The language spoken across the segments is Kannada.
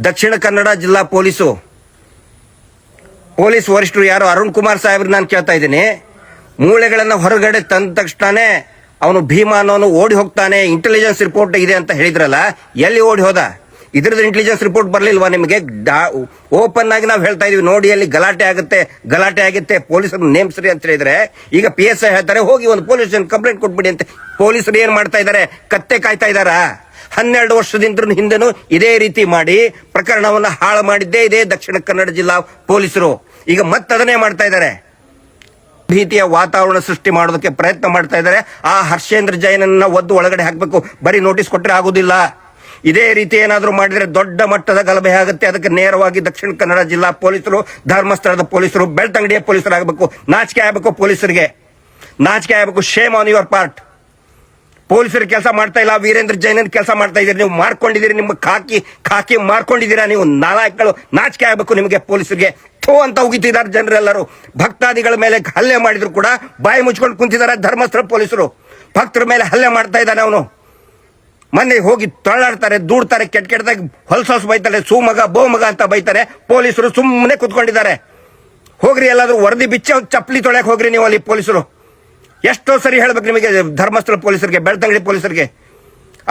ದಕ್ಷಿಣ ಕನ್ನಡ ಜಿಲ್ಲಾ ಪೊಲೀಸ್ ವರಿಷ್ಠರು ಯಾರು ಅರುಣ್ ಕುಮಾರ್ ಸಾಹೇಬ್ರು ನಾನು ಕೇಳ್ತಾ ಇದ್ದೀನಿ. ಮೂಳೆಗಳನ್ನ ಹೊರಗಡೆ ತಂದ ತಕ್ಷಣನೇ ಅವನು ಭೀಮಾ ಅನ್ನೋನು ಓಡಿ ಹೋಗ್ತಾನೆ, ಇಂಟೆಲಿಜೆನ್ಸ್ ರಿಪೋರ್ಟ್ ಇದೆ ಅಂತ ಹೇಳಿದ್ರಲ್ಲ, ಎಲ್ಲಿ ಓಡಿ ಹೋದ? ಇದ್ರದ್ದು ಇಂಟೆಲಿಜೆನ್ಸ್ ರಿಪೋರ್ಟ್ ಬರ್ಲಿಲ್ವಾ ನಿಮಗೆ? ಓಪನ್ ಆಗಿ ನಾವು ಹೇಳ್ತಾ ಇದೀವಿ, ನೋಡಿ ಅಲ್ಲಿ ಗಲಾಟೆ ಆಗುತ್ತೆ, ಪೊಲೀಸರು ನೇಮಿಸ್ರಿ ಅಂತ ಹೇಳಿದ್ರೆ, ಈಗ PSI ಹೇಳ್ತಾರೆ ಹೋಗಿ ಒಂದು ಪೊಲೀಸ್ ಸ್ಟೇಷನ್ ಕಂಪ್ಲೇಂಟ್ ಕೊಟ್ಬಿಡಿ ಅಂತ. ಪೊಲೀಸರು ಏನ್ ಮಾಡ್ತಾ ಇದ್ದಾರೆ? ಕತ್ತೆ ಕಾಯ್ತಾ ಇದ್ದಾರ? 12 ವರ್ಷದಿಂದ ಹಿಂದೆನೂ ಇದೇ ರೀತಿ ಮಾಡಿ ಪ್ರಕರಣವನ್ನ ಹಾಳು ಮಾಡಿದ್ದೇ ಇದೇ ದಕ್ಷಿಣ ಕನ್ನಡ ಜಿಲ್ಲಾ ಪೊಲೀಸರು. ಈಗ ಮತ್ತದನ್ನೇ ಮಾಡ್ತಾ ಇದ್ದಾರೆ, ಭೀತಿಯ ವಾತಾವರಣ ಸೃಷ್ಟಿ ಮಾಡೋದಕ್ಕೆ ಪ್ರಯತ್ನ ಮಾಡ್ತಾ ಇದ್ದಾರೆ. ಆ ಹರ್ಷೇಂದ್ರ ಜೈನನ್ನ ಒದ್ದು ಒಳಗಡೆ ಹಾಕಬೇಕು, ಬರೀ ನೋಟಿಸ್ ಕೊಟ್ಟರೆ ಆಗುದಿಲ್ಲ. ಇದೇ ರೀತಿ ಏನಾದರೂ ಮಾಡಿದ್ರೆ ದೊಡ್ಡ ಮಟ್ಟದ ಗಲಭೆ ಆಗುತ್ತೆ. ಅದಕ್ಕೆ ನೇರವಾಗಿ ದಕ್ಷಿಣ ಕನ್ನಡ ಜಿಲ್ಲಾ ಪೊಲೀಸರು, ಧರ್ಮಸ್ಥಳದ ಪೊಲೀಸರು, ಬೆಳ್ತಂಗಡಿಯ ಪೊಲೀಸರಾಗಬೇಕು. ನಾಚಿಕೆ ಆಗಬೇಕು ಪೊಲೀಸರಿಗೆ, ನಾಚಿಕೆ ಆಗಬೇಕು. Shame on your part. ಪೊಲೀಸರು ಕೆಲಸ ಮಾಡ್ತಾ ಇಲ್ಲ, ವೀರೇಂದ್ರ ಜೈನನ್ ಕೆಲಸ ಮಾಡ್ತಾ ಇದ್ದೀರಿ. ನೀವು ಮಾರ್ಕೊಂಡಿದ್ದೀರಿ, ನಿಮ್ಮ ಖಾಕಿ ಮಾರ್ಕೊಂಡಿದ್ದೀರಾ ನೀವು ನಾಲಾಯಕಗಳು. ನಾಚಿಕೆ ಆಗಬೇಕು ನಿಮಗೆ ಪೊಲೀಸರಿಗೆ. ಥೋ ಅಂತ ಉಗಿತಿದ್ದಾರೆ ಜನರೆಲ್ಲರೂ. ಭಕ್ತಾದಿಗಳ ಮೇಲೆ ಹಲ್ಲೆ ಮಾಡಿದ್ರು ಕೂಡ ಬಾಯಿ ಮುಚ್ಕೊಂಡು ಕುಂತಿದ್ದಾರೆ ಧರ್ಮಸ್ಥಳ ಪೊಲೀಸರು. ಭಕ್ತರ ಮೇಲೆ ಹಲ್ಲೆ ಮಾಡ್ತಾ ಇದ್ದಾನೆ ಅವನು. ಮೊನ್ನೆ ಹೋಗಿ ತೊಳ್ಳಾಡ್ತಾರೆ, ದೂಡ್ತಾರೆ, ಕೆಟ್ಟದಾಗಿ ಹೊಲಸು ಬೈತಾರೆ, ಸೂಮಗ ಬೋಮಗ ಅಂತ ಬೈತಾರೆ. ಪೊಲೀಸರು ಸುಮ್ಮನೆ ಕುತ್ಕೊಂಡಿದ್ದಾರೆ. ಹೋಗ್ರಿ, ಎಲ್ಲಾದ್ರೂ ವರದಿ ಬಿಚ್ಚ ಚಪ್ಪಲಿ ತೊಳೆಯಕ್ಕೆ ಹೋಗ್ರಿ ನೀವು ಅಲ್ಲಿ ಪೊಲೀಸರು. ಎಷ್ಟೋ ಸರಿ ಹೇಳ್ಬೇಕು ನಿಮಗೆ ಧರ್ಮಸ್ಥಳ ಪೊಲೀಸರಿಗೆ, ಬೆಳ್ತಂಗಡಿ ಪೊಲೀಸರಿಗೆ.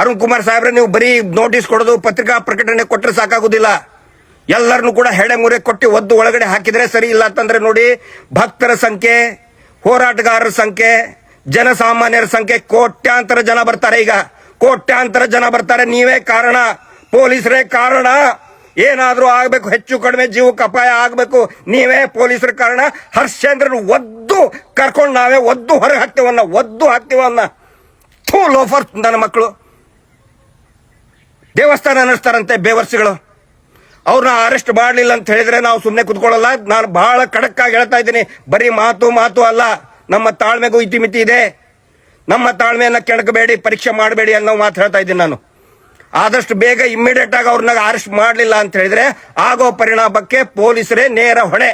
ಅರುಣ್ ಕುಮಾರ್ ಸಾಹೇಬ್ರೆ, ನೀವು ಬರೀ ನೋಟಿಸ್ ಕೊಡೋದು, ಪತ್ರಿಕಾ ಪ್ರಕಟಣೆ ಕೊಟ್ಟರೆ ಸಾಕಾಗುದಿಲ್ಲ. ಎಲ್ಲರನ್ನು ಕೂಡ ಹೆಡೆ ಮುರೆ ಕೊಟ್ಟು ಒದ್ದು ಒಳಗಡೆ ಹಾಕಿದ್ರೆ ಸರಿ. ಇಲ್ಲ ಅಂತಂದ್ರೆ ನೋಡಿ, ಭಕ್ತರ ಸಂಖ್ಯೆ, ಹೋರಾಟಗಾರರ ಸಂಖ್ಯೆ, ಜನಸಾಮಾನ್ಯರ ಸಂಖ್ಯೆ, ಕೋಟ್ಯಾಂತರ ಜನ ಬರ್ತಾರೆ. ಈಗ ಕೋಟ್ಯಾಂತರ ಜನ ಬರ್ತಾರೆ. ನೀವೇ ಕಾರಣ, ಪೊಲೀಸರೇ ಕಾರಣ. ಏನಾದ್ರೂ ಆಗ್ಬೇಕು, ಹೆಚ್ಚು ಕಡಿಮೆ ಜೀವಕ್ಕೆ ಅಪಾಯ ಆಗ್ಬೇಕು, ನೀವೇ ಪೊಲೀಸರ ಕಾರಣ. ಹರ್ಷೇಂದ್ರನ್ ಒದ್ದು ಕರ್ಕೊಂಡು ನಾವೇ ಒದ್ದು ಹೊರಗೆ ಹಾಕ್ತೀವನ್ನ. ಥೂ ಲೋಫರ್ ನನ್ನ ಮಕ್ಕಳು. ದೇವಸ್ಥಾನ ನಡೆಸ್ತಾರಂತೆ ಬೇವರ್ಸಿಗಳು. ಅವ್ರನ್ನ ಅರೆಸ್ಟ್ ಮಾಡಲಿಲ್ಲ ಅಂತ ಹೇಳಿದ್ರೆ ನಾವು ಸುಮ್ಮನೆ ಕುತ್ಕೊಳ್ಳಲ್ಲ. ನಾನು ಬಹಳ ಖಡಕ್ ಆಗಿ ಹೇಳ್ತಾ ಇದ್ದೀನಿ, ಬರೀ ಮಾತು ಅಲ್ಲ, ನಮ್ಮ ತಾಳ್ಮೆಗೂ ಇತಿಮಿತಿ ಇದೆ. ನಮ್ಮ ತಾಳ್ಮೆಯನ್ನ ಕೆಣಕಬೇಡಿ, ಪರೀಕ್ಷೆ ಮಾಡಬೇಡಿ ಅನ್ನೋ ಮಾತು ಹೇಳ್ತಾ ಇದ್ದೀನಿ ನಾನು. ಆದಷ್ಟು ಬೇಗ ಇಮ್ಮಿಡಿಯೇಟ್ ಆಗಿ ಅವ್ರನ್ನ ಅರೆಸ್ಟ್ ಮಾಡಲಿಲ್ಲ ಅಂತ ಹೇಳಿದ್ರೆ ಆಗೋ ಪರಿಣಾಮಕ್ಕೆ ಪೊಲೀಸರೇ ನೇರ ಹೊಣೆ.